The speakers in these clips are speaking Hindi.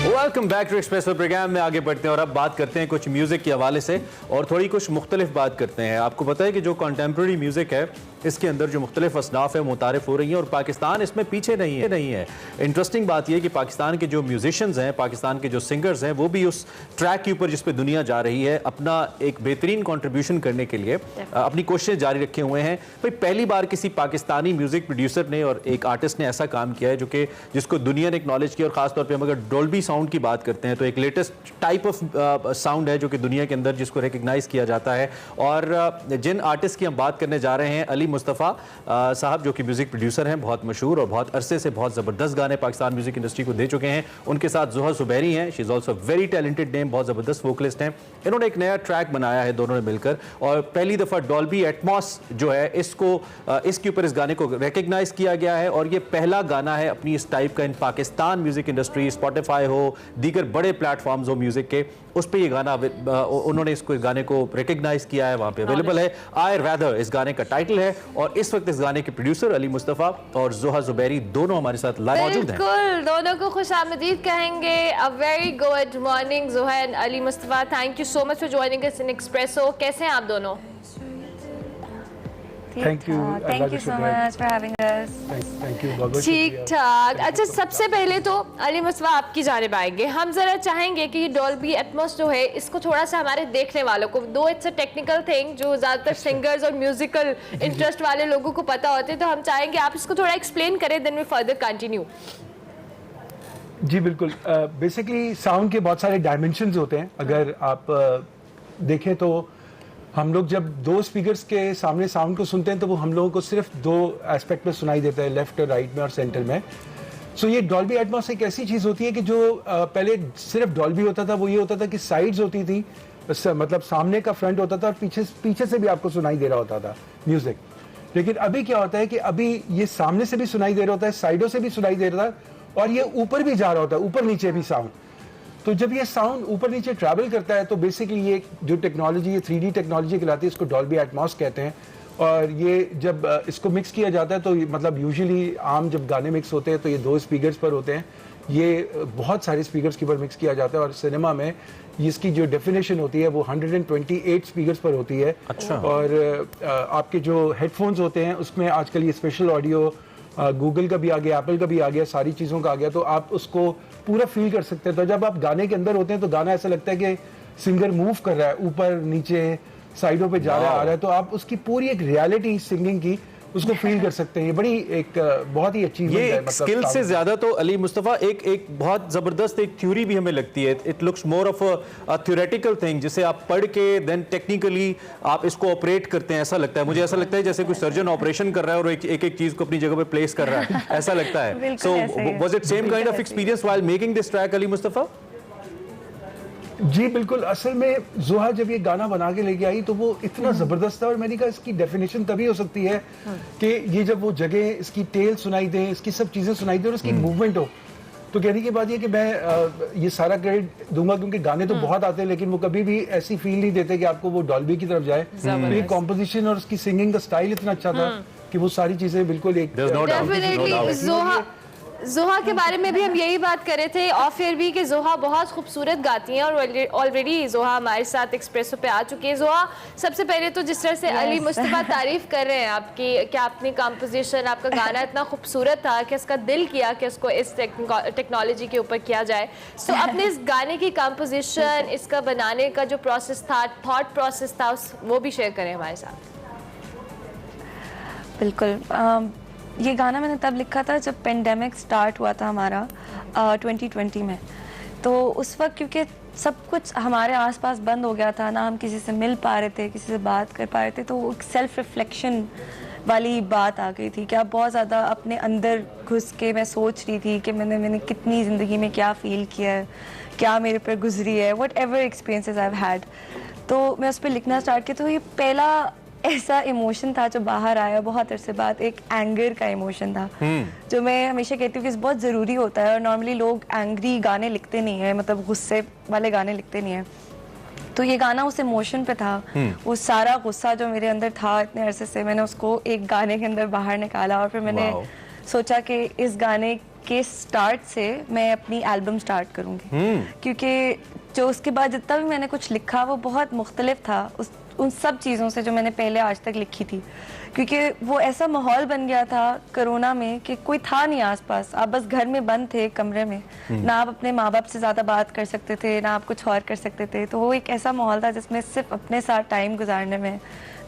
Welcome back to Expresso program में आगे बढ़ते हैं और अब बात करते हैं कुछ म्यूजिक के हवाले से और थोड़ी कुछ मुख्तलिफ बात करते हैं। आपको पता है कि जो कंटेम्प्रेरी म्यूजिक है इसके अंदर जो मुख्तलिफ असनाफ है मुतारिफ हो रही हैं और पाकिस्तान इसमें पीछे नहीं है। इंटरेस्टिंग बात यह कि पाकिस्तान के जो म्यूजिशियंस हैं, पाकिस्तान के जो सिंगर्स हैं, वो भी उस ट्रैक के ऊपर जिस पे दुनिया जा रही है अपना एक बेहतरीन कॉन्ट्रीब्यूशन करने के लिए अपनी कोशिशें जारी रखे हुए हैं। भाई पहली बार किसी पाकिस्तानी म्यूजिक प्रोड्यूसर ने और एक आर्टिस्ट ने ऐसा काम किया है जो कि जिसको दुनिया ने एक्नॉलेज किया। और खासतौर पर हम अगर डोल्बी साउंड की बात करते हैं तो एक लेटेस्ट टाइप ऑफ साउंड है जो कि दुनिया के अंदर जिसको रिकग्नाइज किया जाता है। और जिन आर्टिस्ट की हम बात करने जा रहे हैं, अली मुस्तफ़ा साहब जो कि म्यूजिक प्रोड्यूसर हैं, बहुत मशहूर और बहुत अरसे से बहुत ज़बरदस्त गाने पाकिस्तान म्यूजिक इंडस्ट्री को दे चुके हैं। उनके साथ ज़ोहा ज़ुबैरी हैं, she is also very talented name, बहुत ज़बरदस्त वोकलिस्ट हैं। इन्होंने एक नया ट्रैक बनाया है दोनों ने मिलकर और पहली दफ़ा डॉल्बी एटमॉस जो है इसके ऊपर इस गाने को रिकग्नाइज किया गया है और ये पहला गाना है अपनी इस टाइप का इन पाकिस्तान म्यूजिक इंडस्ट्री, स्पॉटिफाई हो, दीगर बड़े प्लेटफॉर्म्स हो म्यूजिक के, उस पर ये गाना उन्होंने इस गाने को रिकग्नाइज किया है, वहाँ पे अवेलेबल है। आई रैदर इस गाने का टाइटल है और इस वक्त इस गाने के प्रोड्यूसर अली मुस्तफ़ा और ज़ोहा ज़ुबैरी दोनों हमारे साथ लाइव मौजूद हैं। बिल्कुल, दोनों को खुशामदीद कहेंगे। A very good morning Zoha and Ali Mustafa, thank you so much for joining us in Expresso. कैसे हैं आप दोनों? Thank you so much for having us. Thank you. ठीक ठाक। अच्छा, सबसे पहले तो अली मुस्तफ़ा आपकी जानिब आएंगे। हम जरा चाहेंगे कि डॉल्बी एटमॉस जो है इसको थोड़ा सा हमारे देखने वालों को, दो इट्स अ टेक्निकल थिंग जो ज़्यादातर सिंगर्स और म्यूजिकल इंटरेस्ट वाले लोगों को पता होते हैं, तो हम चाहेंगे आप इसको थोड़ा एक्सप्लेन करें, देन वी फर्दर कंटिन्यू। जी बिल्कुल। बेसिकली साउंड के बहुत सारे डायमेंशंस होते हैं। अगर आप देखें तो हम लोग जब दो स्पीकर्स के सामने साउंड को सुनते हैं तो वो हम लोगों को सिर्फ दो एस्पेक्ट में सुनाई देता है, लेफ्ट और राइट में और सेंटर में। सो ये डॉल्बी एटमॉस एक ऐसी चीज़ होती है कि जो पहले सिर्फ डॉल्बी होता था, वो ये होता था कि साइड्स होती थी, मतलब सामने का फ्रंट होता था और पीछे से भी आपको सुनाई दे रहा होता था म्यूजिक। लेकिन अभी क्या होता है कि अभी ये सामने से भी सुनाई दे रहा होता है, साइडों से भी सुनाई दे रहा है और ये ऊपर भी जा रहा होता है, ऊपर नीचे भी साउंड। तो जब ये साउंड ऊपर नीचे ट्रैवल करता है तो बेसिकली ये जो टेक्नोलॉजी, ये 3D टेक्नोलॉजी कहलाती है, इसको डॉल्बी एटमॉस कहते हैं। और ये जब इसको मिक्स किया जाता है तो मतलब यूजुअली आम जब गाने मिक्स होते हैं तो ये दो स्पीकर्स पर होते हैं, ये बहुत सारे स्पीकर्स के ऊपर मिक्स किया जाता है। और सिनेमा में इसकी जो डेफिनेशन होती है वो 128 स्पीकर्स पर होती है। अच्छा। और आपके जो हेडफोन्स होते हैं उसमें आजकल ये स्पेशल ऑडियो गूगल का भी आ गया, एप्पल का भी आ गया, सारी चीज़ों का आ गया, तो आप उसको पूरा फील कर सकते हैं। तो जब आप गाने के अंदर होते हैं तो गाना ऐसा लगता है कि सिंगर मूव कर रहा है, ऊपर नीचे साइडों पे जा रहा है, आ रहा है, तो आप उसकी पूरी एक रियलिटी सिंगिंग की उसको फील कर सकते हैं। ये बड़ी एक बहुत ही अच्छी ये मतलब स्किल से ज्यादा तो अली मुस्तफ़ा एक बहुत जबरदस्त एक थ्योरी भी हमें लगती है। It looks more of a theoretical thing जिसे आप पढ़ के देन टेक्निकली आप इसको ऑपरेट करते हैं। ऐसा लगता है, मुझे ऐसा लगता है जैसे कोई सर्जन ऑपरेशन कर रहा है और एक चीज को अपनी जगह पे प्लेस कर रहा है, ऐसा लगता है। So was it same kind of experience while making this track Ali Mustafa? जी बिल्कुल। असल में ज़ोहा जब ये गाना बना के लेके आई तो वो इतना ज़बरदस्त था और मैंने कहा इसकी डेफिनेशन तभी हो सकती है कि ये जब वो जगह इसकी टेल सुनाई दे, इसकी सब चीज़ें सुनाई दे और इसकी मूवमेंट हो। तो कहने की बात ये कि मैं ये सारा क्रेडिट दूंगा क्योंकि गाने तो बहुत आते हैं लेकिन वो कभी भी ऐसी फील नहीं देते कि आपको वो डॉल्बी की तरफ जाए। तो ये कॉम्पोजिशन और उसकी सिंगिंग का स्टाइल इतना अच्छा था कि वो सारी चीज़ें बिल्कुल एक ज़ोहा के बारे में भी हम यही बात कर रहे थे और फिर भी कि ज़ोहा बहुत खूबसूरत गाती हैं और ऑलरेडी ज़ोहा हमारे साथ एक्सप्रेसो पे आ चुकी है। ज़ोहा, सबसे पहले तो जिस तरह से अली मुस्तफ़ा तारीफ़ कर रहे हैं आपकी कि आपने कंपोजिशन, आपका गाना इतना खूबसूरत था कि इसका दिल किया कि इसको इस टेक्नोलॉजी के ऊपर किया जाए। सो अपने इस गाने की कंपोजिशन, इसका बनाने का जो प्रोसेस था, थॉट प्रोसेस था, वो भी शेयर करें हमारे साथ। बिल्कुल। ये गाना मैंने तब लिखा था जब पेंडेमिक स्टार्ट हुआ था हमारा 2020 में। तो उस वक्त क्योंकि सब कुछ हमारे आसपास बंद हो गया था, ना हम किसी से मिल पा रहे थे, किसी से बात कर पा रहे थे, तो एक सेल्फ रिफ्लेक्शन वाली बात आ गई थी कि आप बहुत ज़्यादा अपने अंदर घुस के मैं सोच रही थी कि मैंने कितनी ज़िंदगी में क्या फ़ील किया है, क्या मेरे पर गुजरी है, what ever experiences I have had. तो मैं उस पर लिखना स्टार्ट किया। तो ये पहला ऐसा इमोशन था जो बाहर आया बहुत अरसे बाद, एक एंगर का इमोशन था जो मैं हमेशा कहती हूँ कि बहुत ज़रूरी होता है। और नॉर्मली लोग एंग्री गाने लिखते नहीं है, मतलब गुस्से वाले गाने लिखते नहीं है। तो ये गाना उस इमोशन पे था, वो सारा गुस्सा जो मेरे अंदर था इतने अरसे से, मैंने उसको एक गाने के अंदर बाहर निकाला। और फिर मैंने सोचा कि इस गाने के स्टार्ट से मैं अपनी एल्बम स्टार्ट करूँगी, क्योंकि जो उसके बाद जितना भी मैंने कुछ लिखा वो बहुत मुख्तलिफ था उन सब चीज़ों से जो मैंने पहले आज तक लिखी थी, क्योंकि वो ऐसा माहौल बन गया था कोरोना में कि कोई था नहीं आसपास, आप बस घर में बंद थे कमरे में, ना आप अपने माँ बाप से ज़्यादा बात कर सकते थे, ना आप कुछ और कर सकते थे। तो वो एक ऐसा माहौल था जिसमें सिर्फ अपने साथ टाइम गुजारने में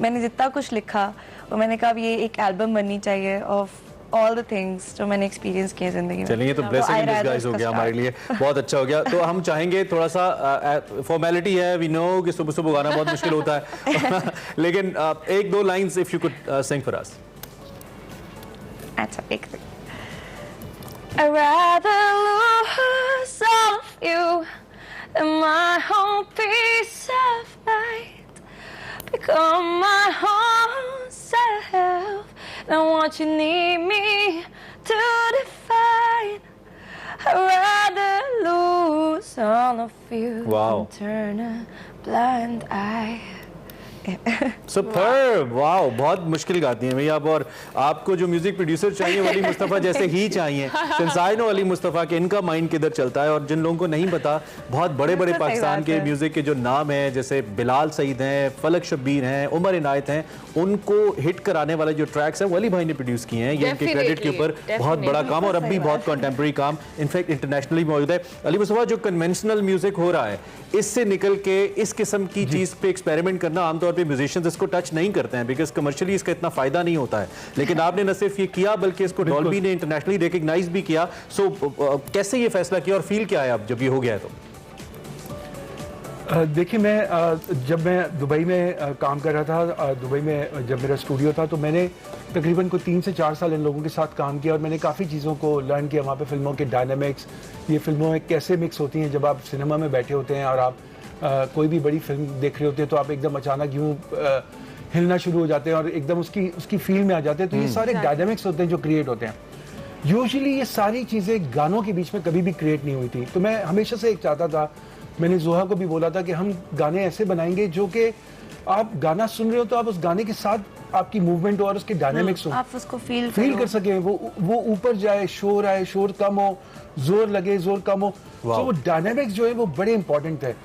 मैंने जितना कुछ लिखा और मैंने कहा अब ये एक एल्बम बननी चाहिए ऑफ ऑल द थिंग्स जो मैंने एक्सपीरियंस किए ज़िंदगी में। चलिए, ये तो ब्लेसिंग इन डिस्गाइज हो गया हमारे लिए, बहुत अच्छा हो गया। तो हम चाहेंगे थोड़ा सा फॉर्मेलिटी है, वी नो कि सुबह सुबह गाना बहुत मुश्किल होता है लेकिन एक दो lines if you could sing for us. अच्छा, एक second. I'd rather lose all of you than my whole peace of mind. Become my whole self. Now what you need me to define. I'd rather lose all of you Wow. than turn a blind eye. Superb, wow, बहुत मुश्किल गाती हैं भैया आप। और आपको जो म्यूजिक प्रोड्यूसर चाहिए वली मुस्तफ़ा जैसे ही चाहिए, since I know Ali Mustafa के इनका माइंड किधर चलता है। और जिन लोगों को नहीं पता, बहुत बड़े बड़े पाकिस्तान के म्यूजिक के जो नाम हैं, जैसे बिलाल सईद हैं, फलक शब्बीर हैं, उमर इनायत हैं, उनको हिट कराने वाले जो ट्रैक्स हैं वो अली भाई ने प्रोड्यूस किए हैं। ये इनके क्रेडिट के ऊपर बहुत बड़ा काम और अब भी बहुत कंटेम्प्रेरी काम इनफैक्ट इंटरनेशनली मौजूद है। अली मुस्तफ़ा, जो कन्वेंशनल म्यूजिक हो रहा है इससे निकल के इस किस्म की चीज़ पे एक्सपेरिमेंट करना आमतौर पे म्यूजिशियंस इसको टच नहीं करते हैं बिकॉज कमर्शियली इसका इतना फायदा नहीं होता है, लेकिन आपने न सिर्फ ये किया बल्कि इसको डॉल्बी ने इंटरनेशनली रिकग्नाइज भी किया। सो कैसे ये फैसला किया और फील क्या है अब जब ये हो गया है? तो देखिए, जब मैं दुबई में काम कर रहा था, दुबई में जब मेरा स्टूडियो था, तो मैंने तकरीबन को 3 से 4 साल इन लोगों के साथ काम किया और मैंने काफ़ी चीज़ों को लर्न किया वहाँ पे, फिल्मों के डायनामिक्स, ये फिल्मों में कैसे मिक्स होती हैं। जब आप सिनेमा में बैठे होते हैं और आप कोई भी बड़ी फिल्म देख रहे होते हैं तो आप एकदम अचानक यूँ हिलना शुरू हो जाते हैं और एकदम उसकी फील में आ जाते हैं। तो ये सारे डायनामिक्स होते हैं जो क्रिएट होते हैं। यूजुअली ये सारी चीज़ें गानों के बीच में कभी भी क्रिएट नहीं हुई थी। तो मैं हमेशा से एक चाहता था, मैंने जोहा को भी बोला था कि हम गाने ऐसे बनाएंगे जो कि आप गाना सुन रहे हो तो आप उस गाने के साथ आपकी मूवमेंट हो और उसके डायनामिक्स हो, आप उसको फील कर सकें, वो ऊपर जाए, शोर आए, शोर कम हो, जोर लगे, जोर कम हो। तो वो डायनामिक्स जो है वो बड़े इंपॉर्टेंट है।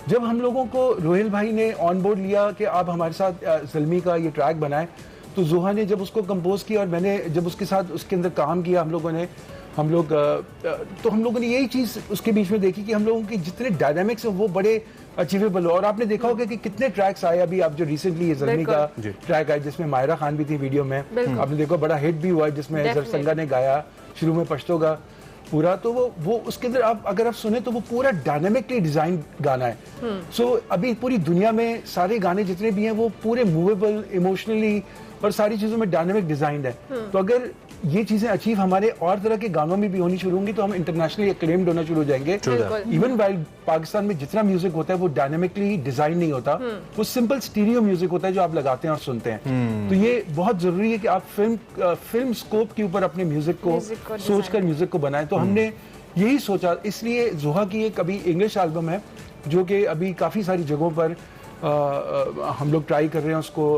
जब हम लोगों को रोहिल भाई ने ऑन बोर्ड लिया कि आप हमारे साथ ज़ल्मी का ये ट्रैक बनाएं, तो जोहा ने जब उसको कंपोज किया और मैंने जब उसके साथ उसके अंदर काम किया, हम लोगों ने यही चीज़ उसके बीच में देखी कि हम लोगों के जितने डायनामिक्स हैं वो बड़े अचीवेबल हो। और आपने देखा होगा कि कितने ट्रैक्स आए अभी, आप जो रिसेंटली ये ज़ल्मी का ट्रैक आया जिसमें मायरा खान भी थी वीडियो में, आपने देखा बड़ा हिट भी हुआ जिसमें जरसंगा ने गाया शुरू में पश्तो का पूरा। तो वो उसके अंदर अगर आप सुने तो वो पूरा डायनेमिकली डिजाइन गाना है। सो अभी पूरी दुनिया में सारे गाने जितने भी हैं वो पूरे मूवेबल, इमोशनली और सारी चीजों में डायनेमिक डिजाइन है। तो अगर ये चीजें अचीव हमारे और तरह के गानों में भी होनी शुरू होंगी तो हम इंटरनेशनली एक्लेम्ड होना शुरू हो जाएंगे। इवन वाइल पाकिस्तान में जितना म्यूजिक होता है वो डायनेमिकली डिजाइन नहीं होता, वो सिंपल स्टीरियो म्यूजिक होता है जो आप लगाते हैं और सुनते हैं। तो ये बहुत जरूरी है कि आप फिल्म स्कोप के ऊपर अपने म्यूजिक को सोचकर म्यूजिक को बनाएं। तो हमने यही सोचा, इसलिए जोहा की एक अभी इंग्लिश एल्बम है जो कि अभी काफी सारी जगहों पर हम लोग ट्राई कर रहे हैं उसको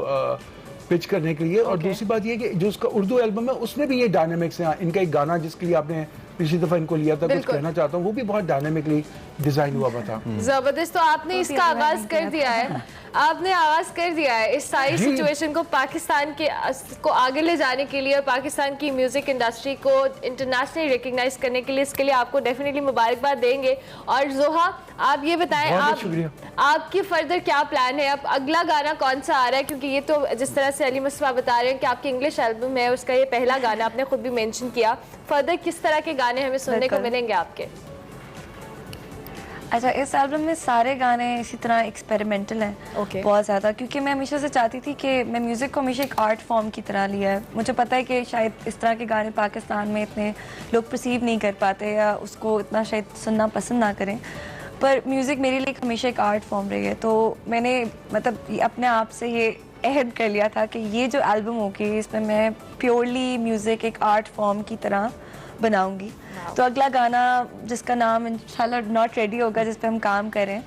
पिच करने के लिए। और दूसरी बात ये कि जो उसका उर्दू एल्बम है उसमें भी ये डायनामिक्स हैं। इनका एक गाना जिसके लिए आपने पिछली दफा इनको लिया था, कुछ कहना चाहता हूँ, वो भी बहुत डायनामिकली डिजाइन हुआ था। जबरदस्त। तो आपने इसका आगाज कर दिया है, आपने आगाज कर दिया है इस सारी सिचुएशन को पाकिस्तान के को आगे ले जाने के लिए और पाकिस्तान की म्यूजिक इंडस्ट्री को इंटरनेशनली रिकग्नाइज करने के लिए। इसके लिए आपको डेफिनेटली मुबारकबाद देंगे। और जोहा, आप ये बताएं, आपकी फर्दर क्या प्लान है? अब अगला गाना कौन सा आ रहा है? क्योंकि ये तो जिस तरह से अली मुस्तफा बता रहे हैं कि आपकी इंग्लिश एल्बम है, उसका ये पहला गाना, आपने खुद भी मेंशन किया। फर्दर किस तरह के गाने हमें सुनने को मिलेंगे आपके? अच्छा, इस एल्बम में सारे गाने इसी तरह एक्सपेरिमेंटल हैं बहुत ज़्यादा, क्योंकि मैं हमेशा से चाहती थी कि मैं म्यूज़िक को हमेशा एक आर्ट फॉर्म की तरह लिया है। मुझे पता है कि शायद इस तरह के गाने पाकिस्तान में इतने लोग परसीव नहीं कर पाते या उसको इतना शायद सुनना पसंद ना करें, पर म्यूज़िक मेरे लिए हमेशा एक आर्ट फॉर्म रही है। तो मैंने मतलब अपने आप से ये अहद कर लिया था कि ये जो एल्बम होगी इसमें मैं प्योरली म्यूज़िक एक आर्ट फॉर्म की तरह बनाऊंगी। तो अगला गाना जिसका नाम इंशाल्लाह नॉट रेडी होगा, जिस पे हम काम करें,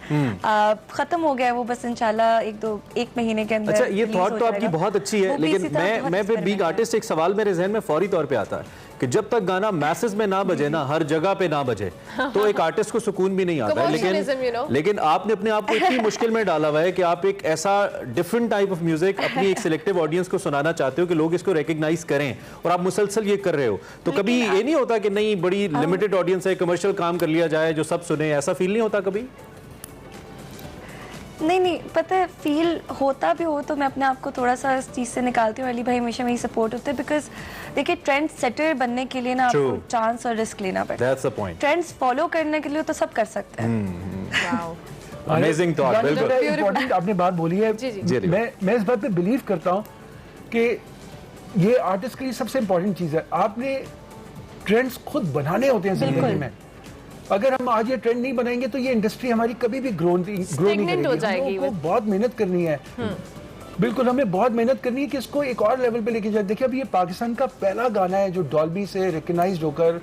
खत्म हो गया है वो, बस इंशाल्लाह एक महीने के अंदर। अच्छा, ये थॉट तो आपकी बहुत अच्छी है, लेकिन मैं फिर बिग आर्टिस्ट एक सवाल मेरे जहन में फौरी तौर पे आता है कि जब तक गाना मैसेज में ना बजे ना, हर जगह पे ना बजे, तो एक आर्टिस्ट को सुकून भी नहीं आता है। Commercialism, you know. लेकिन आपने अपने आप को इतनी मुश्किल में डाला हुआ है कि आप एक ऐसा डिफरेंट टाइप ऑफ म्यूजिक अपनी एक सिलेक्टिव ऑडियंस को सुनाना चाहते हो कि लोग इसको रिकग्नाइज करें, और आप मुसलसल ये कर रहे हो। तो कभी ये नहीं होता कि नहीं, बड़ी लिमिटेड ऑडियंस है, कमर्शियल काम कर लिया जाए जो सब सुने, ऐसा फील नहीं होता कभी? नहीं, पता है, फील होता भी हो तो मैं अपने आप को थोड़ा सा इस चीज़ से निकालती हूँ। अली भाई हमेशा मेरी सपोर्ट होते हैं, बिकॉज देखिए ट्रेंड सेटर बनने के लिए ना आपको चांस और रिस्क लेना पड़ता है। That's the point. Trends follow करने के लिए तो सब कर सकते हैं। अमेजिंग थॉट, बिल्कुल इम्पोर्टेंट आपने बात बोली है। जी। मैं इस बात पे बिलीव करता हूँ कि ये आर्टिस्ट के लिए सबसे इम्पोर्टेंट चीज़ है। आपने ट्रेंड्स खुद बनाने होते हैं जिंदगी में। अगर हम आज ये ट्रेंड नहीं बनाएंगे तो ये इंडस्ट्री हमारी कभी भी ग्रो नहीं करेगी। हो जाएगी। हम लोगों को बहुत मेहनत करनी है। बिल्कुल, हमें बहुत मेहनत करनी है कि इसको एक और लेवल पे लेके जाए। देखिए, अब ये पाकिस्तान का पहला गाना है जो डॉल्बी से रिकग्नाइज्ड होकर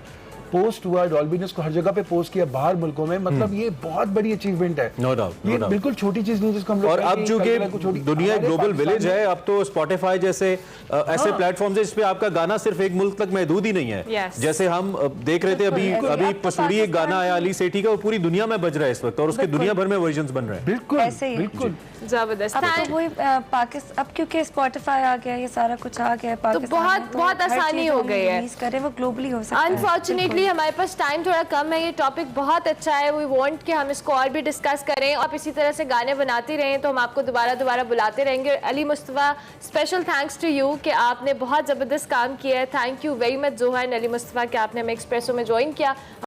पोस्ट हुआ। डॉल्बी ने इसको हर जगह पे पोस्ट किया बाहर मुल्कों में। मतलब ये बहुत बड़ी अचीवमेंट है। नो डाउट, ये बिल्कुल छोटी चीज नहीं जिसको हम लोग और अब चूंकि दुनिया ग्लोबल विलेज है, अब तो स्पॉटिफाई जैसे ऐसे प्लेटफॉर्म्स है जिसपे आपका गाना सिर्फ एक मुल्क तक महदूद ही नहीं है। Yes. जैसे हम देख रहे थे अभी पसूड़ी एक गाना आया अली सेठी का, वो पूरी दुनिया में बज रहा है इस वक्त, और उसके दुनिया भर में वर्जन्स बन रहे हैं। बिल्कुल ऐसे ही। बिल्कुल जबरदस्त। अब तो वही पाकिस्तान, अब क्योंकि स्पॉटिफाई आ गया, ये सारा कुछ आ गया है पाकिस्तान में, बहुत हर आसानी चीज़ हो हम गई है। रिलीज करें वो ग्लोबली हो सकता है। अनफॉर्चुनेटली हमारे पास टाइम थोड़ा कम है। ये टॉपिक बहुत अच्छा है, वी वांट कि हम इसको और भी डिस्कस करें, और इसी तरह से गाने बनाते रहें तो हम आपको दोबारा बुलाते रहेंगे। Ali Mustafa, special thanks to you कि आपने बहुत ज़बरदस्त काम किया है। Thank you very much Zoha and Ali Mustafa कि आपने हमें एक्सप्रेसो में ज्वाइन किया।